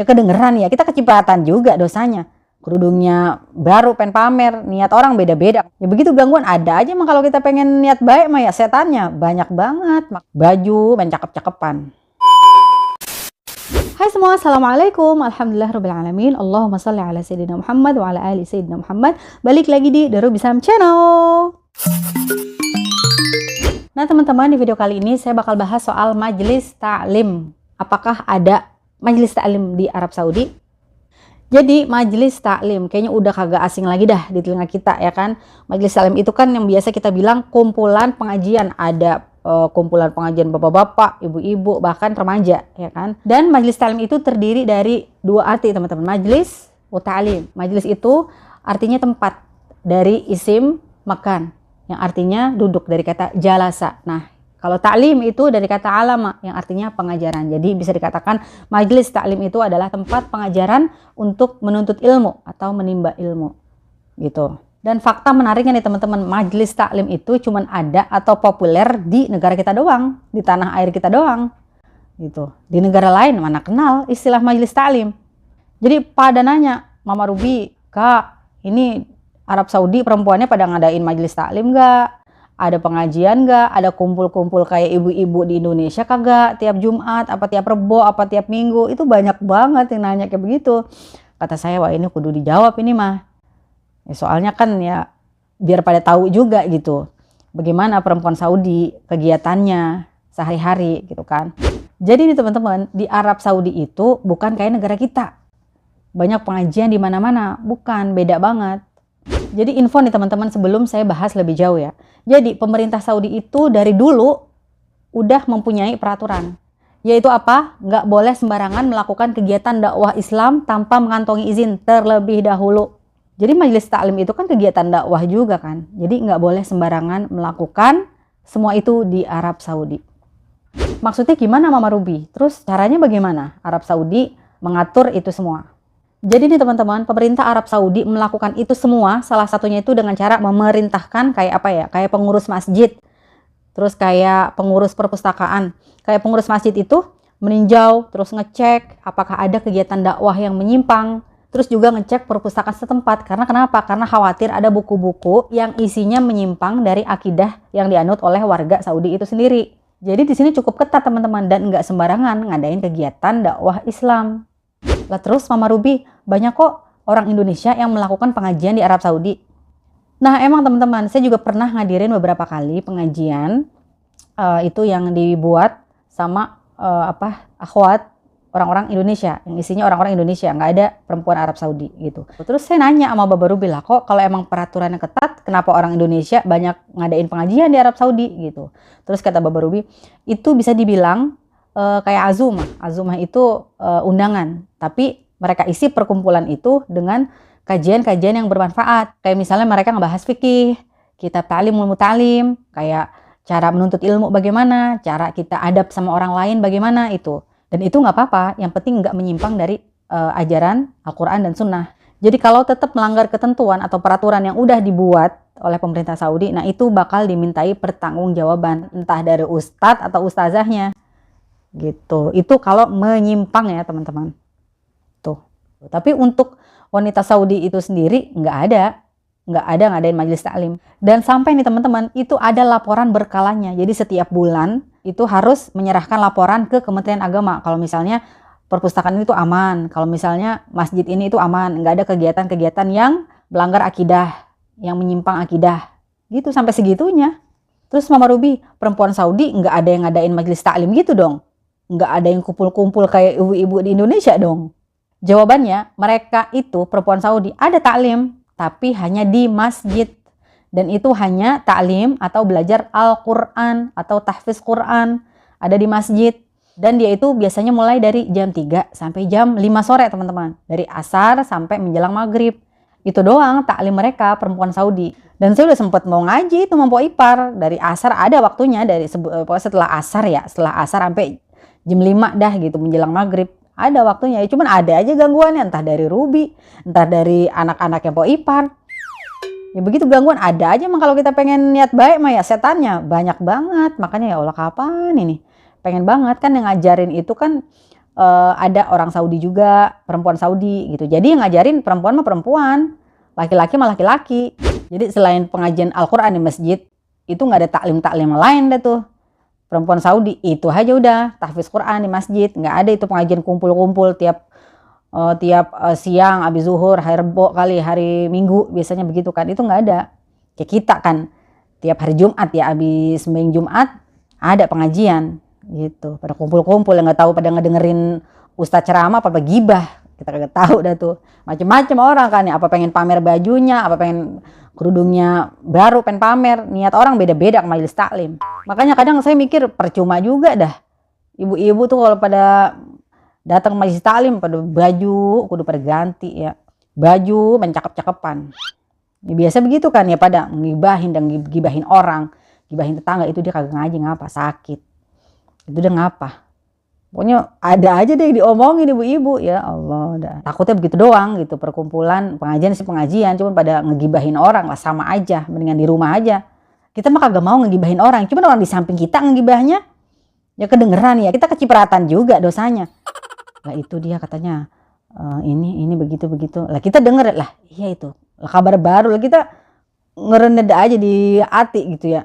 Ya kedengeran ya, kita kecipratan juga dosanya. Kerudungnya baru pengen pamer, niat orang beda-beda. Ya begitu gangguan ada aja emang kalau kita pengen niat baik mah ya setannya banyak banget. Baju main cakep-cakepan. Hai semua, assalamualaikum, alhamdulillahirrahmanirrahim. Allahumma salli ala sayyidina Muhammad wa ala ali sayyidina Muhammad. Balik lagi di The Ruby Sam Channel. Nah teman-teman, di video kali ini saya bakal bahas soal majelis taklim. Apakah ada majelis taklim di Arab Saudi? Jadi majelis taklim kayaknya udah kagak asing lagi dah di telinga kita ya kan. Majelis taklim itu kan yang biasa kita bilang kumpulan pengajian. Ada kumpulan pengajian bapak-bapak, ibu-ibu, bahkan remaja ya kan. Dan majelis taklim itu terdiri dari dua arti teman-teman. Majelis wa ta'lim. Majelis itu artinya tempat, dari isim makan yang artinya duduk, dari kata jalasa. Nah, kalau taklim itu dari kata alama yang artinya pengajaran. Jadi bisa dikatakan majelis taklim itu adalah tempat pengajaran untuk menuntut ilmu atau menimba ilmu. Gitu. Dan fakta menariknya nih teman-teman, majelis taklim itu cuma ada atau populer di negara kita doang, di tanah air kita doang. Gitu. Di negara lain mana kenal istilah majelis taklim. Jadi pada nanya, Mama Ruby, Kak, ini Arab Saudi perempuannya pada ngadain majelis taklim nggak? Ada pengajian nggak? Ada kumpul-kumpul kayak ibu-ibu di Indonesia kagak? Tiap Jumat, apa tiap Rebo, apa tiap Minggu? Itu banyak banget yang nanya kayak begitu. Kata saya, wah ini kudu dijawab ini mah. Ya, soalnya kan ya biar pada tahu juga gitu. Bagaimana perempuan Saudi kegiatannya sehari-hari gitu kan. Jadi nih teman-teman, di Arab Saudi itu bukan kayak negara kita. Banyak pengajian di mana-mana, bukan, beda banget. Jadi info nih teman-teman sebelum saya bahas lebih jauh ya. Jadi pemerintah Saudi itu dari dulu udah mempunyai peraturan. Yaitu apa? Nggak boleh sembarangan melakukan kegiatan dakwah Islam tanpa mengantongi izin terlebih dahulu. Jadi majelis taklim itu kan kegiatan dakwah juga kan. Jadi nggak boleh sembarangan melakukan semua itu di Arab Saudi. Maksudnya gimana Mama Ruby? Terus caranya bagaimana Arab Saudi mengatur itu semua? Jadi nih teman-teman, pemerintah Arab Saudi melakukan itu semua, salah satunya itu dengan cara memerintahkan kayak apa ya, kayak pengurus masjid, terus kayak pengurus perpustakaan. Kayak pengurus masjid itu meninjau, terus ngecek apakah ada kegiatan dakwah yang menyimpang, terus juga ngecek perpustakaan setempat. Karena kenapa? Karena khawatir ada buku-buku yang isinya menyimpang dari akidah yang dianut oleh warga Saudi itu sendiri. Jadi di sini cukup ketat teman-teman, dan nggak sembarangan ngadain kegiatan dakwah Islam. Lah terus Mama Ruby, banyak kok orang Indonesia yang melakukan pengajian di Arab Saudi. Nah emang teman-teman, saya juga pernah ngadirin beberapa kali pengajian itu yang dibuat sama akhwat orang-orang Indonesia, yang isinya orang-orang Indonesia, nggak ada perempuan Arab Saudi gitu. Terus saya nanya sama Baba Ruby lah, kok kalau emang peraturannya ketat, kenapa orang Indonesia banyak ngadain pengajian di Arab Saudi gitu. Terus kata Baba Ruby, itu bisa dibilang kayak azumah. Azumah itu undangan, tapi mereka isi perkumpulan itu dengan kajian-kajian yang bermanfaat. Kayak misalnya mereka ngebahas fikih, kitab ta'limul muta'alim, kayak cara menuntut ilmu bagaimana, cara kita adab sama orang lain bagaimana itu. Dan itu nggak apa-apa, yang penting nggak menyimpang dari ajaran Al-Quran dan Sunnah. Jadi kalau tetap melanggar ketentuan atau peraturan yang udah dibuat oleh pemerintah Saudi, nah itu bakal dimintai pertanggungjawaban, entah dari ustadz atau ustazahnya. Gitu. Itu kalau menyimpang ya teman-teman. Tuh. Tapi untuk wanita Saudi itu sendiri nggak ada ngadain majelis taklim. Dan sampai nih teman-teman, itu ada laporan berkalanya. Jadi setiap bulan itu harus menyerahkan laporan ke Kementerian Agama. Kalau misalnya perpustakaan itu aman, kalau misalnya masjid ini itu aman, nggak ada kegiatan-kegiatan yang melanggar akidah, yang menyimpang akidah. Gitu sampai segitunya. Terus Mama Ruby, perempuan Saudi nggak ada yang ngadain majelis taklim gitu dong? Nggak ada yang kumpul-kumpul kayak ibu-ibu di Indonesia dong? Jawabannya, mereka itu perempuan Saudi ada taklim, tapi hanya di masjid. Dan itu hanya taklim atau belajar Al-Quran atau tahfiz Quran, ada di masjid. Dan dia itu biasanya mulai dari jam 3 sampai jam 5 sore teman-teman. Dari asar sampai menjelang maghrib. Itu doang taklim mereka perempuan Saudi. Dan saya udah sempat mau ngaji itu mau ipar. Dari asar ada waktunya, dari setelah asar ya, setelah asar sampai jam 5 dah gitu menjelang maghrib. Ada waktunya, ya cuman ada aja gangguannya, entah dari Ruby, entah dari anak-anak yang mau ipar. Ya begitu gangguan ada aja, emang kalau kita pengen niat baik mah ya setannya banyak banget. Makanya ya Allah kapan ini? Pengen banget kan yang ngajarin itu kan ada orang Saudi juga, perempuan Saudi gitu. Jadi yang ngajarin perempuan mah perempuan, laki-laki mah laki-laki. Jadi selain pengajian Al-Quran di masjid, itu nggak ada taklim-taklim lain deh tuh. Perempuan Saudi itu aja udah tahfiz Quran di masjid, nggak ada itu pengajian kumpul-kumpul tiap siang habis zuhur, hari Rebo kali, hari Minggu biasanya begitu kan. Itu nggak ada. Kayak kita kan tiap hari Jumat ya habis sembahyang Jumat ada pengajian gitu. Pada kumpul-kumpul yang nggak tahu pada ngedengerin ustaz ceramah apa gibah. Kita kagak tahu dah tuh. Macem-macem orang kan ya, apa pengen pamer bajunya, apa pengen kerudungnya baru pengen pamer. Niat orang beda-beda ke majelis taklim. Makanya kadang saya mikir percuma juga dah. Ibu-ibu tuh kalau pada datang ke majelis taklim pada baju kudu pada ganti ya. Baju mencakep-cakepan. Ya, biasa begitu kan ya, pada ngibahin dan gibahin orang, gibahin tetangga. Itu dia kagak ngaji ngapa, sakit. Itu dia ngapa. Pokoknya ada aja deh diomongin ibu-ibu, ya Allah dah. Takutnya begitu doang gitu, perkumpulan, pengajian sih pengajian, cuman pada ngegibahin orang lah, sama aja, mendingan di rumah aja. Kita mah kagak mau ngegibahin orang, cuman orang di samping kita ngegibahnya ya kedengeran ya, kita kecipratan juga dosanya. Lah itu dia katanya ini begitu. Lah kita denger lah, iya itu. Lah kabar baru lah, kita ngerendah aja di hati gitu ya.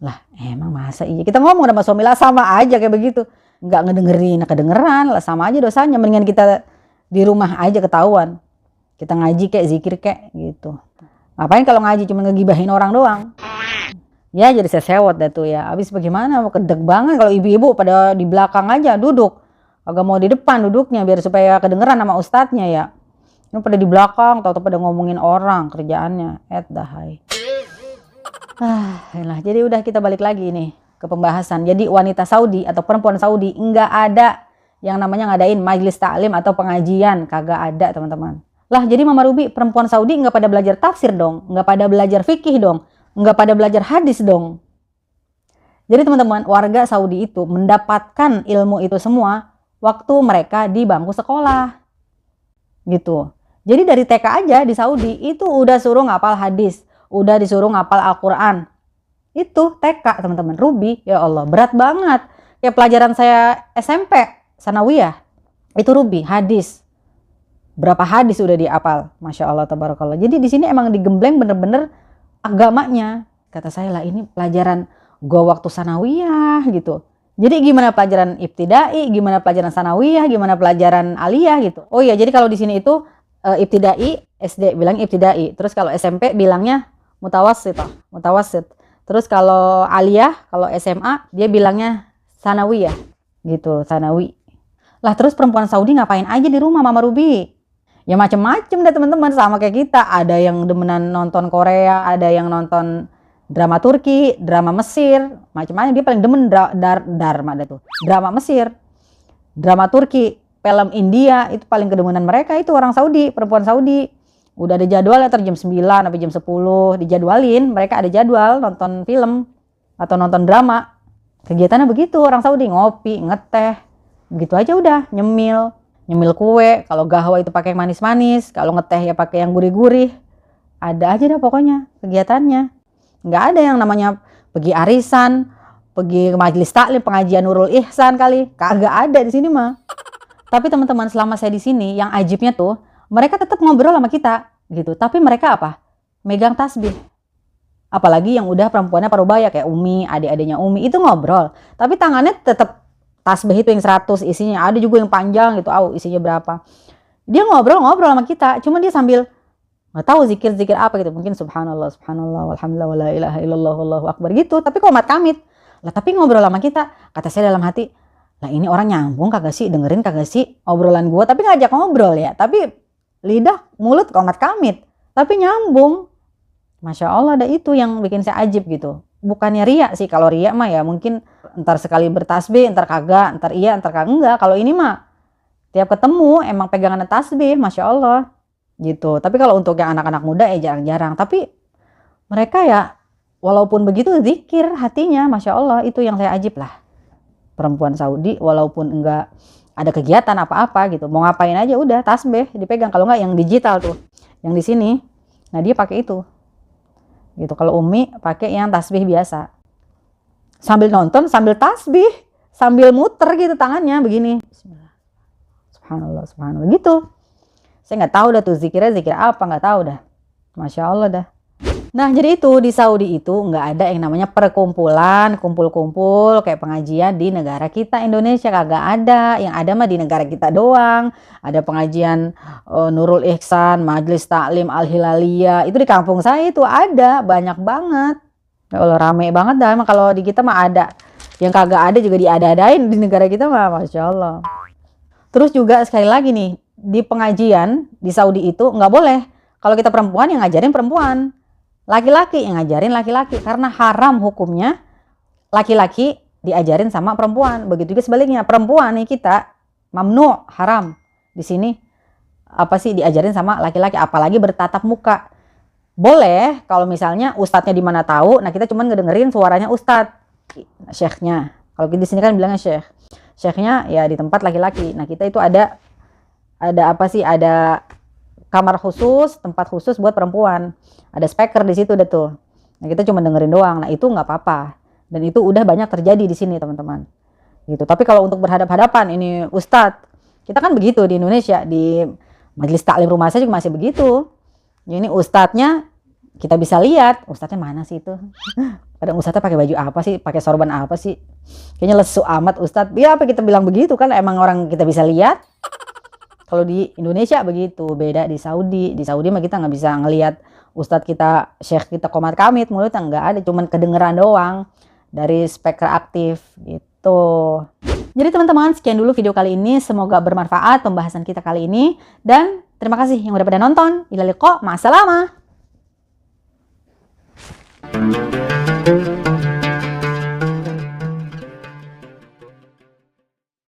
Lah emang masa iya kita ngomong sama suami lah sama aja kayak begitu. Nggak ngedengerin, kedengeran lah sama aja dosanya. Mendingan kita di rumah aja ketahuan. Kita ngaji kayak zikir kayak gitu. Ngapain kalau ngaji cuma ngegibahin orang doang. Ya jadi saya sewot dah tuh ya. Habis bagaimana, kedek banget kalau ibu-ibu pada di belakang aja duduk. Agak mau di depan duduknya biar supaya kedengeran sama ustadznya ya. Ini pada di belakang, tahu-tahu pada ngomongin orang kerjaannya. Dahai. Jadi udah kita balik lagi nih ke pembahasan. Jadi wanita Saudi atau perempuan Saudi enggak ada yang namanya ngadain majelis taklim atau pengajian, kagak ada teman-teman. Lah jadi Mama Ruby, perempuan Saudi enggak pada belajar tafsir dong, enggak pada belajar fikih dong, enggak pada belajar hadis dong. Jadi teman-teman, warga Saudi itu mendapatkan ilmu itu semua waktu mereka di bangku sekolah. Gitu. Jadi dari TK aja di Saudi itu udah suruh ngapal hadis, udah disuruh ngapal Al-Quran. Itu TK teman-teman. Ruby, ya Allah berat banget. Kayak pelajaran saya SMP sanawiyah itu Ruby hadis. Berapa hadis udah diapal, Masya Allah tabarakallah. Jadi di sini emang digembleng bener-bener agamanya. Kata saya lah ini pelajaran gua waktu sanawiyah gitu. Jadi gimana pelajaran ibtidai, gimana pelajaran sanawiyah, gimana pelajaran aliyah gitu. Oh iya, jadi kalau di sini itu ibtidai, SD bilang ibtidai. Terus kalau SMP bilangnya mutawassit. Terus kalau aliyah, kalau SMA dia bilangnya sanawiyah gitu, sanawi. Lah terus perempuan Saudi ngapain aja di rumah Mama Ruby? Ya macem-macem deh teman-teman, sama kayak kita. Ada yang demenan nonton Korea, ada yang nonton drama Turki, drama Mesir, macam-macam. Dia paling demen drama Mesir, drama Turki, film India, itu paling kedemenan mereka itu orang Saudi, perempuan Saudi. Udah ada jadwal ya, jam 9 sampai jam 10 dijadwalin, mereka ada jadwal nonton film atau nonton drama. Kegiatannya begitu orang Saudi, ngopi, ngeteh, begitu aja udah, nyemil kue, kalau gahwa itu pakai manis-manis, kalau ngeteh ya pakai yang gurih-gurih. Ada aja dah pokoknya kegiatannya. Nggak ada yang namanya pergi arisan, pergi ke majelis taklim, pengajian Nurul Ihsan kali, kagak ada di sini mah. Tapi teman-teman selama saya di sini, yang ajibnya tuh mereka tetap ngobrol sama kita gitu. Tapi mereka apa? Megang tasbih. Apalagi yang udah perempuannya parubaya kayak Umi, adik-adiknya Umi itu ngobrol. Tapi tangannya tetap tasbih itu yang 100 isinya. Ada juga yang panjang gitu, isinya berapa. Dia ngobrol sama kita, cuma dia sambil nggak tahu zikir-zikir apa gitu. Mungkin subhanallah, walhamdulillah, wala ilaha illallah, wallahu akbar gitu. Tapi qomat kamit. Lah tapi ngobrol sama kita, kata saya dalam hati, lah ini orang nyambung kagak sih, dengerin kagak sih obrolan gua, tapi ngajak ngobrol ya. Tapi lidah, mulut qomat kamit, tapi nyambung. Masya Allah, ada itu yang bikin saya ajib gitu. Bukannya riak sih, kalau riak mah ya mungkin entar sekali bertasbih, entar kagak, entar iya, entar kagak. Enggak, kalau ini mah tiap ketemu emang pegangan tasbih, Masya Allah gitu. Tapi kalau untuk yang anak-anak muda ya jarang-jarang. Tapi mereka ya walaupun begitu zikir hatinya, Masya Allah, itu yang saya ajib lah. Perempuan Saudi walaupun enggak ada kegiatan apa-apa gitu, mau ngapain aja udah tasbih dipegang. Kalau enggak yang digital tuh, yang di sini, nah dia pakai itu gitu. Kalau Umi pakai yang tasbih biasa, sambil nonton sambil tasbih, sambil muter gitu tangannya begini. Bismillah. Subhanallah, subhanallah gitu. Saya nggak tahu dah tuh zikirnya zikir apa, nggak tahu dah. Masya Allah dah. Nah, jadi itu di Saudi itu nggak ada yang namanya perkumpulan, kumpul-kumpul kayak pengajian di negara kita Indonesia, kagak ada. Yang ada mah di negara kita doang. Ada pengajian Nurul Ihsan, Majelis Taklim Al-Hilaliyah. Itu di kampung saya itu ada, banyak banget. Ya Allah, rame banget dah. Emang kalau di kita mah ada. Yang kagak ada juga diada-adain di negara kita mah, Masya Allah. Terus juga sekali lagi nih, di pengajian di Saudi itu nggak boleh. Kalau kita perempuan yang ngajarin perempuan. Laki-laki yang ngajarin laki-laki, karena haram hukumnya laki-laki diajarin sama perempuan. Begitu juga sebaliknya, perempuan nih kita mamnu, haram di sini apa sih diajarin sama laki-laki, apalagi bertatap muka. Boleh kalau misalnya ustadznya di mana tahu, nah kita cuma ngedengerin suaranya ustadz, syekhnya. Kalau di sini kan bilangnya syekh, syekhnya ya di tempat laki-laki. Nah kita itu ada apa sih, ada kamar khusus, tempat khusus buat perempuan. Ada speaker di situ deh tuh. Nah, kita cuma dengerin doang. Nah, itu nggak apa-apa. Dan itu udah banyak terjadi di sini, teman-teman. Gitu. Tapi kalau untuk berhadap-hadapan, ini ustadz, kita kan begitu di Indonesia, di majelis taklim rumah saya juga masih begitu. Ini ustadznya kita bisa lihat, ustadznya mana sih itu? Kadang ustadznya pakai baju apa sih? Pakai sorban apa sih? Kayaknya lesu amat ustadz. Ya apa kita bilang begitu kan? Emang orang kita bisa lihat. Kalau di Indonesia begitu, beda di Saudi. Di Saudi mah kita nggak bisa ngelihat ustadz kita, syekh kita komat kamit, mulutnya nggak ada, cuman kedengeran doang dari speaker aktif gitu. Jadi teman-teman, sekian dulu video kali ini. Semoga bermanfaat pembahasan kita kali ini. Dan terima kasih yang udah pada nonton. Ila liqa, ma'assalamah.